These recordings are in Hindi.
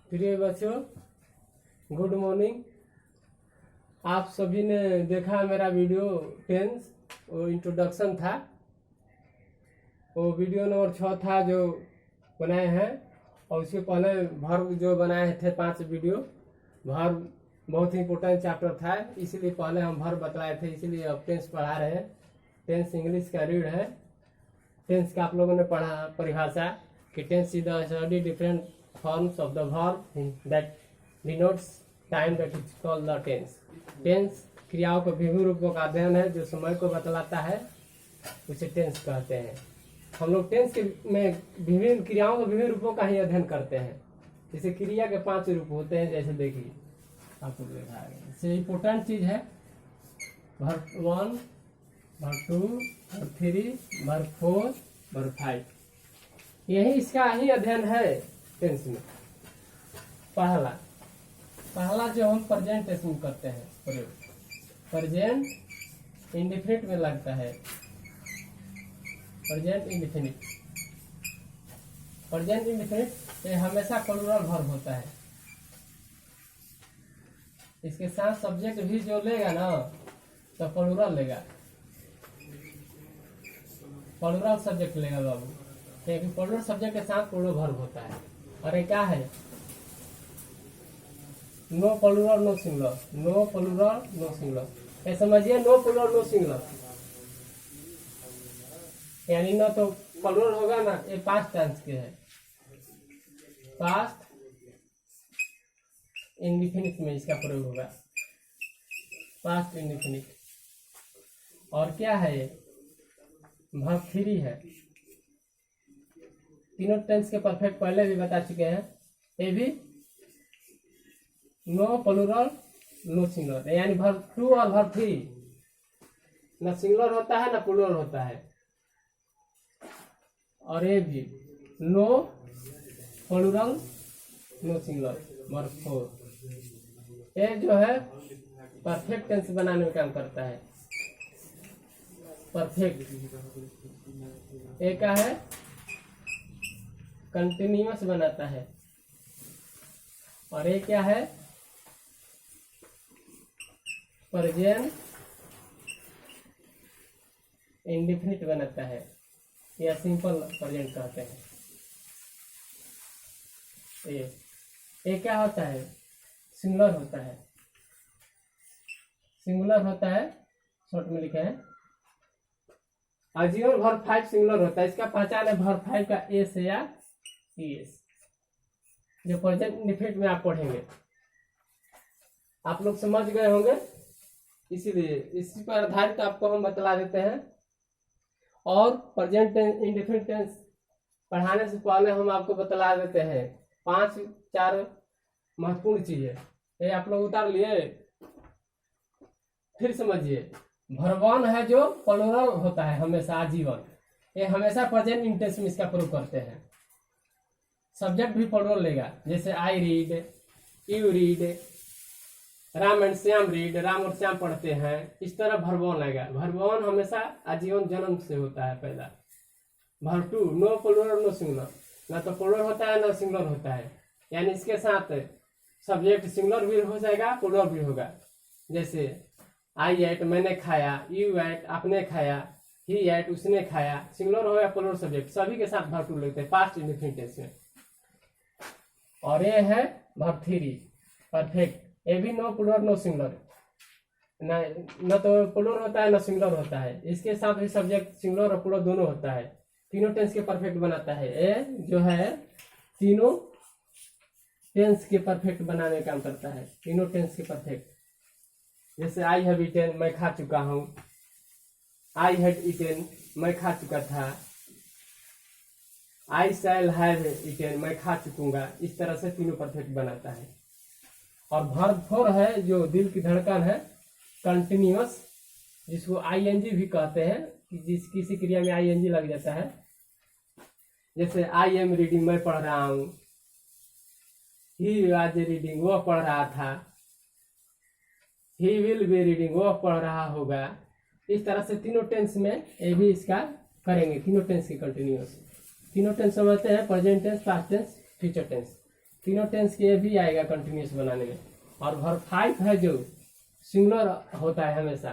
प्रिय बच्चों, गुड मॉर्निंग। आप सभी ने देखा मेरा वीडियो टेंस, वो इंट्रोडक्शन था। वो वीडियो नंबर 6 था जो बनाए हैं, और उसके पहले वर्ब जो बनाए थे 5 वीडियो। वर्ब बहुत ही इंपॉर्टेंट चैप्टर था, इसीलिए पहले हम वर्ब बतलाए थे, इसीलिए अब टेंस पढ़ा रहे हैं। टेंस इंग्लिश का रीड है। टेंस का आप लोगों ने पढ़ा परिभाषा कि tense is the study different forms of the verb that denotes time that is called the tense. Tense क्रियाओं के विभिन्न रूपों का अध्ययन है जो समय को बतलाता है, उसे टेंस कहते हैं। हम लोग टेंस के में विभिन्न क्रियाओं के विभिन्न रूपों का ही अध्ययन करते हैं। जैसे क्रिया के 5 रूप होते हैं, जैसे देखिए आपको देखा है। इससे इम्पोर्टेंट चीज है verb 1, verb 2, verb 3, verb 4, verb 5। यही इसका ही अध्ययन है टेंस में। पहला जो हम प्रेजेंट टेंस में करते हैं प्रयोग, प्रेजेंट इंडेफिनिट में लगता है। प्रेजेंट इंडेफिनिट ये हमेशा प्लूरल वर्ब होता है। इसके साथ सब्जेक्ट भी जो लेगा ना तो प्लूरल लेगा, प्लूरल सब्जेक्ट लेगा बाबू, क्योंकि प्लूरल सब्जेक्ट के साथ प्लूरल वर्ब होता है। और ये क्या है? No plural no singular, no plural no singular. ये समझिए, नो प्लूरल नो सिंगुलर यानी ना तो प्लूरल होगा ना। ये पास्ट टेंस के है, पास्ट इंडेफिनिट में इसका प्रयोग होगा, पास्ट इंडेफिनिट। और क्या है ये? वर्ब 3 है। तीनों टेंस के परफेक्ट पहले भी बता चुके हैं। ये भी नो प्लूरल नो सिंगुलर, यानी वर्ब 2 और वर्ब 3 न सिंगुलर होता है न प्लूरल होता है। और ये भी no plural no singular, verb 4। ये जो है परफेक्ट टेंस बनाने में काम करता है। परफेक्ट ये क्या है? कंटिन्यूअस बनाता है। और ये क्या है? प्रेजेंट इंडेफिनिट बनाता है, या सिंपल प्रेजेंट कहते हैं। ये क्या होता है? सिंगुलर होता है। सिंगुलर होता है, शॉर्ट में लिखा है। आजीवन वर्ब 5 सिंगुलर होता है। इसका पहचान है वर्ब 5 का एस या ईएस, जो प्रेजेंट इंडेफिनिट में आप पढ़ेंगे। आप लोग समझ गए होंगे, इसीलिए इसी पर आधारित आपको हम बतला देते हैं। और प्रेजेंट इंडेफिनिट टेंस पढ़ाने से पहले हम आपको बतला देते हैं 5-4 महत्वपूर्ण चीजें। ये आप लोग उतार लिए, फिर समझिए। वर्ब 1 है जो प्लूरल होता है हमेशा, आजीवन। ये हमेशा प्रेजेंट इंटेंस में इसका प्रयोग करते हैं। सब्जेक्ट भी प्लूरल लेगा, जैसे I read, you read, Ram and Shyam read, Ram और श्याम पढ़ते हैं। इस तरह वर्ब 1 आएगा। वर्ब 1 हमेशा आजीवन जन्म से होता है पहला। Verb 2 no plural no singular, ना तो प्लूरल होता है ना सिंगुलर होता है, यानी इसके साथ सब्जेक्ट सिंगुलर भी हो जाएगा, प्लूरल भी होगा। जैसे आई एट मैंने खाया, यू एट आपने खाया, ही एट उसने खाया। सिंगुलर हो या प्लूरल सब्जेक्ट, सभी के साथ वर्ब 2 लगते हैं पास्ट इंडेफिनिट टेंस में। और ये है वर्ब 3 परफेक्ट। ये भी नो प्लूरल नो सिंगुलर, न तो प्लूरल होता है न सिंगुलर होता है। इसके साथ भी सब्जेक्ट सिंगुलर और प्लूरल दोनों होता है। तीनों टेंस के परफेक्ट बनाता है। ये जो है तीनों टेंस के परफेक्ट बनाने का काम करता है। तीनों टेंस के परफेक्ट, जैसे आई हैव ईटेन मैं खा चुका हूँ, आई हैड ईटेन मैं खा चुका था, आई शैल हैव ईटेन मैं खा चुकूंगा। इस तरह से तीनों परफेक्ट बनाता है। और वर्ब 4 है जो दिल की धड़कन है, कंटिन्यूअस, जिसको आईएनजी भी कहते हैं, कि जिस किसी क्रिया में आईएनजी लग जाता है। जैसे आई एम रीडिंग मैं पढ़ रहा हूँ, ही वाज रीडिंग वो पढ़ रहा था, ही विल बी रीडिंग वो पढ़ रहा होगा। इस तरह से तीनों टेंस में ये भी इसका करेंगे। तीनों टेंस के कंटिन्यूअस, तीनों टेंस समझते हैं, present tense, past tense, future tense. तीनों टेंस के ये भी आएगा कंटिन्यूस बनाने में। और वर्ब 5 है जो सिंगुलर होता है हमेशा।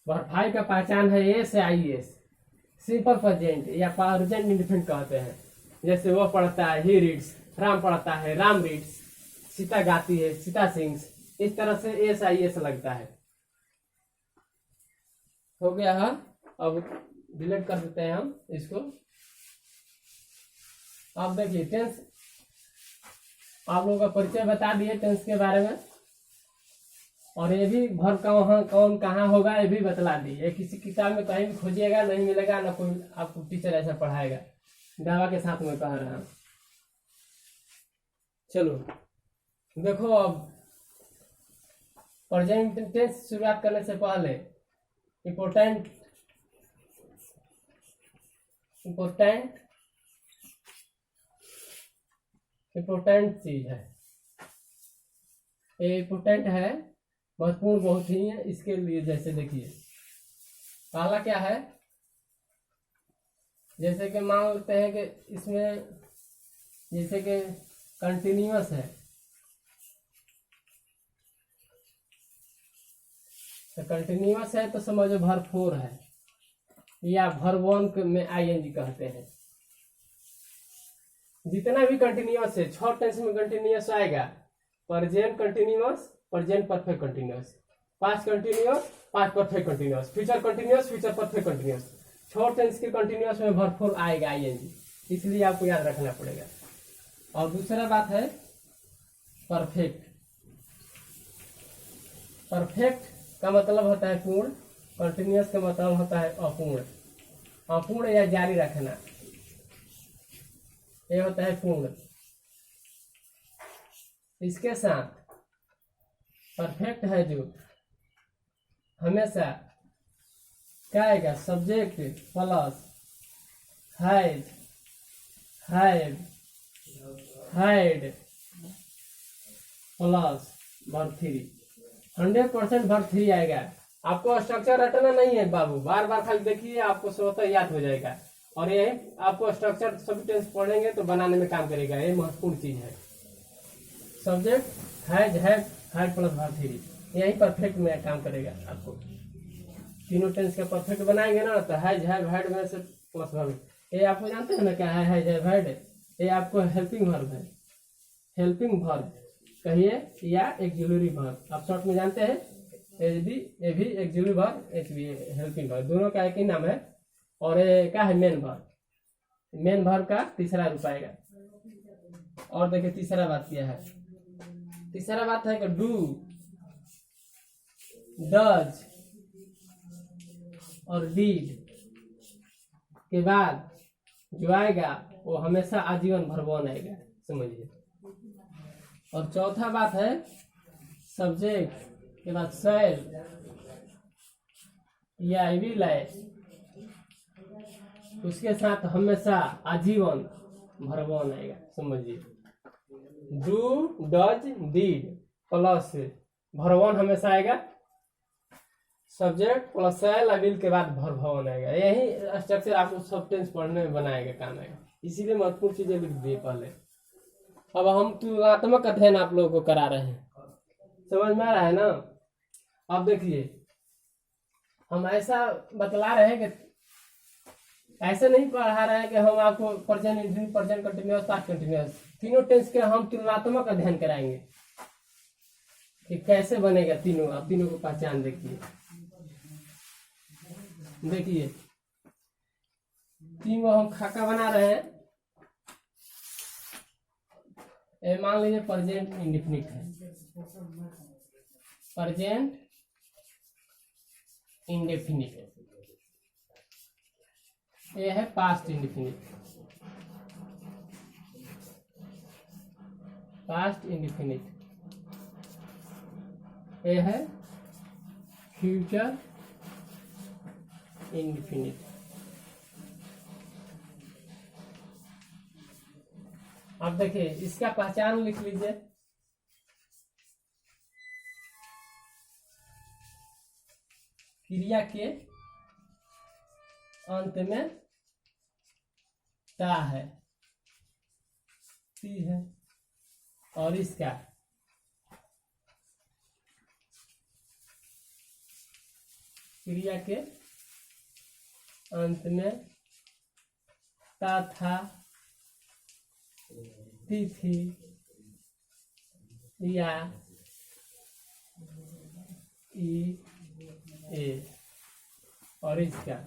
वर्ब 5 का पहचान है S I S, simple present या प्रेजेंट इंडेफिनिट कहते हैं। जैसे वो पढ़ता है ही रीड्स, राम पढ़ता है राम रीड्स, सीता गाती है सीता सिंग्स, इस तरह से एस आई एस लगता है। हो गया है। अब डिलीट कर देते हैं हम इसको। आप देखिए टेंस आप लोगों का परिचय बता दिए टेंस के बारे में, और ये भी भर कहाँ कौन कहाँ होगा ये भी बतला दी। ये किसी किताब में कहीं भी खोजिएगा नहीं मिलेगा, ना कोई आपको टीचर ऐसा पढ़ाएगा, दावा के साथ में कह रहा हूँ। चलो देखो, अब प्रेजेंट टेंस शुरुआत करने से पहले इम्पोर्टेंट चीज है, ये इम्पोर्टेंट है, महत्वपूर्ण बहुत ही है इसके लिए। जैसे देखिए पहला क्या है, जैसे कि मान लेते हैं कि इसमें जैसे कि कंटिन्यूअस है, तो कंटिन्यूअस है तो समझो वर्ब 4 है, या वर्ब 1 में आईएनजी कहते हैं। जितना भी कंटिन्यूअस है, 6 टेंस में कंटिन्यूअस आएगा। Present continuous, present perfect continuous, past continuous, past perfect continuous, future continuous, future perfect continuous. 6 tense के कंटिन्यूअस में वर्ब 4 आएगा आईएनजी, इसलिए आपको याद रखना पड़ेगा। और दूसरा बात है परफेक्ट। परफेक्ट का मतलब होता है पूर्ण, कंटिन्यूअस का मतलब होता है अपूर्ण। अपूर्ण या जारी रखना, ये होता है पूर्ण। इसके साथ परफेक्ट है जो हमेशा क्या आएगा, subject plus has, had, had plus verb 3। 100% verb 3 आएगा। आपको स्ट्रक्चर रटना नहीं है बाबू, बार बार खाली देखिए, आपको स्वतः याद हो जाएगा। और ये आपको स्ट्रक्चर सभी टेंस पढ़ेंगे तो बनाने में काम करेगा, ये महत्वपूर्ण चीज है। Subject has, had, had plus verb 3, यही परफेक्ट में काम करेगा। आपको तीनों टेंस का परफेक्ट बनाएंगे ना, तो हैज, हैव, हैड में से प्लस वर्ब। ये आपको जानते हैं ना क्या है हैज, हैव, हैड? ये आपको हेल्पिंग वर्ब है, हेल्पिंग वर्ब कहिए या एक्सिलरी वर्ब, आप शॉर्ट में जानते हैं। ये भी एक्सिलरी वर्ब, एच भी हेल्पिंग वर्ब, दोनों का एक ही नाम है। और ये क्या है, मेन वर्ब। मेन वर्ब का तीसरा रूप आएगा। और देखिए तीसरा बात क्या है, तीसरा बात है कि डू, डज और डीड के बाद जो आएगा वो हमेशा आजीवन वर्ब 1 आएगा, समझिए। और चौथा बात है सब्जेक्ट के बाद शैल या विल है, उसके साथ हमेशा आजीवन वर्ब 1 आएगा, समझिए। Do, does, did plus verb 1 हमेशा आएगा, सब्जेक्ट प्लस शैल विल के बाद वर्ब 1 आएगा। यही स्ट्रक्चर आपको सब टेंस पढ़ने में बनाएगा, काम आएगा। इसीलिए महत्वपूर्ण चीजें लिख दिए पहले। अब हम तुलनात्मक अध्ययन आप लोगों को करा रहे हैं, समझ में आ रहा है ना? अब देखिए हम ऐसा बतला रहे हैं कि ऐसे नहीं पढ़ा रहे हैं कि हम आपको present indefinite, present continuous, past continuous, तीनों टेंस के हम तुलनात्मक अध्ययन कराएंगे कि कैसे बनेगा तीनों। आप तीनों को पहचान देखिए, देखिए तीनों हम खाका बना रहे हैं। मान लीजिए प्रेजेंट इंडेफिनिट है, प्रेजेंट इंडेफिनिट, ये है पास्ट इंडेफिनिट, पास्ट इंडेफिनिट, ये है फ्यूचर इंडेफिनिट। अब देखिए इसका पहचान लिख लीजिए। क्रिया के अंत में ता है, ती है, और इसका क्रिया के अंत में ता था तिथि या ई ए और इसका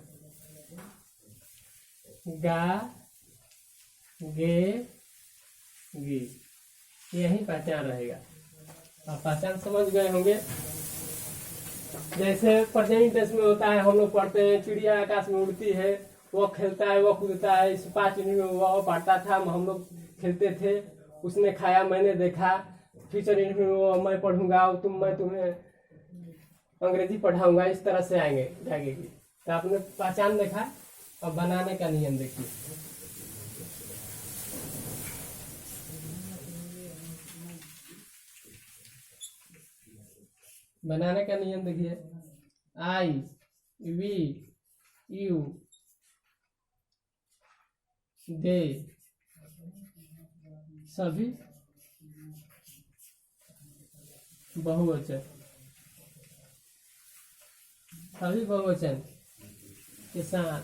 गा गे गी यही पहचान रहेगा। आप पहचान समझ गए होंगे। जैसे प्रेजेंट टेंस में होता है, हम लोग पढ़ते हैं चिड़िया आकाश में उड़ती है, वो खेलता है, वो कूदता है। इस 5 मिनट में वो पढ़ता था, हम लोग खेलते थे, उसने खाया मैंने देखा। फ्यूचर इंटरव्यू में वो मैं पढ़ूंगा, मैं तुम्हें अंग्रेजी पढ़ाऊंगा। इस तरह से आएंगे जाएगी। तो आपने पहचान देखा। अब बनाने का नियम देखिए। बनाने का नियम देखिए। आई वी यू दे सभी बहुवचन, सभी बहुवचन के साथ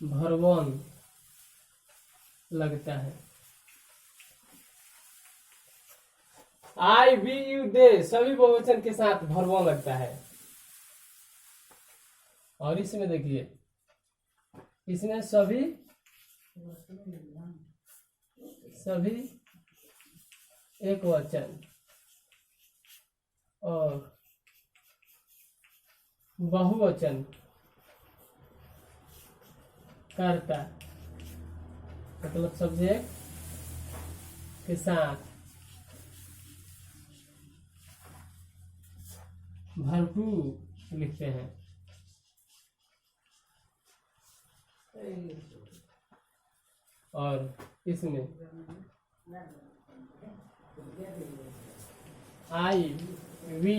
भरवन लगता है। आई वी यू दे सभी बहुवचन के साथ भरवन लगता है। और इसमें देखिए, इसमें सभी एक वचन और बहुवचन कर्ता मतलब सब्जेक्ट के साथ भरपूर लिखते हैं। और इसमें आई वी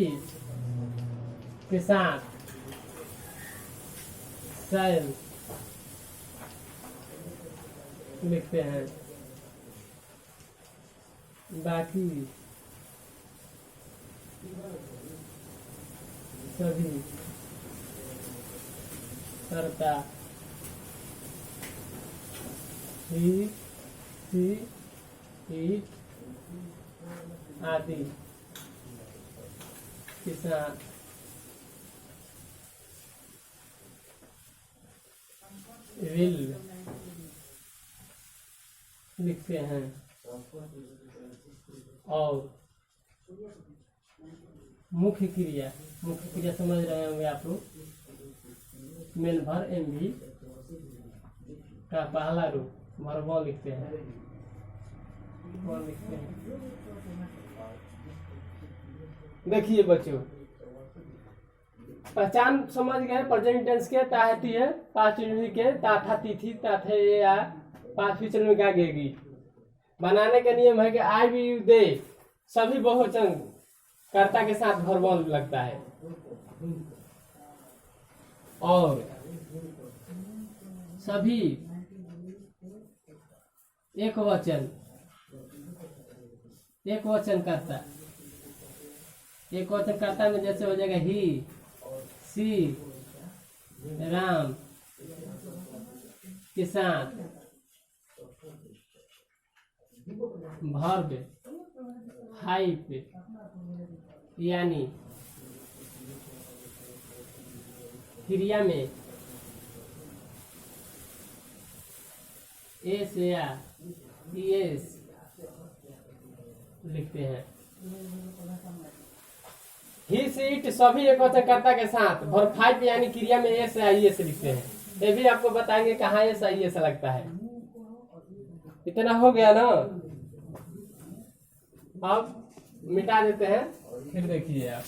के साथ शैल लिखते हैं। बाकी सभी कर्ता ही सी इट आदि के साथ विल लिखते हैं। और मुख्य क्रिया समझ रहे होंगे आप लोग। मेन भर एम भी का पहला रूप भर लिखते हैं। देखिए बच्चों, पहचान समझ गए। प्रेजेंट टेंस के ताहती है, पास्ट इंडिविजुअल के ताथा तिथि ताथे या पास्ट फ्यूचर में क्या गेगी। बनाने का नियम है कि आई वी यू दे सभी बहुवचन कर्ता के साथ भरवन लगता है। और सभी एक वचन कर्ता में जैसे हो जाएगा ही सी राम के साथ वर्ब हाइप यानी क्रिया में एस या एस लिखते हैं। ही सीट सभी एक वचन कर्ता के साथ वर्ब हाइप यानी क्रिया में एस या एस लिखते हैं। ये भी आपको बताएंगे कहाँ एस या एस लगता है। इतना हो गया ना। अब मिटा देते हैं, फिर देखिए आप।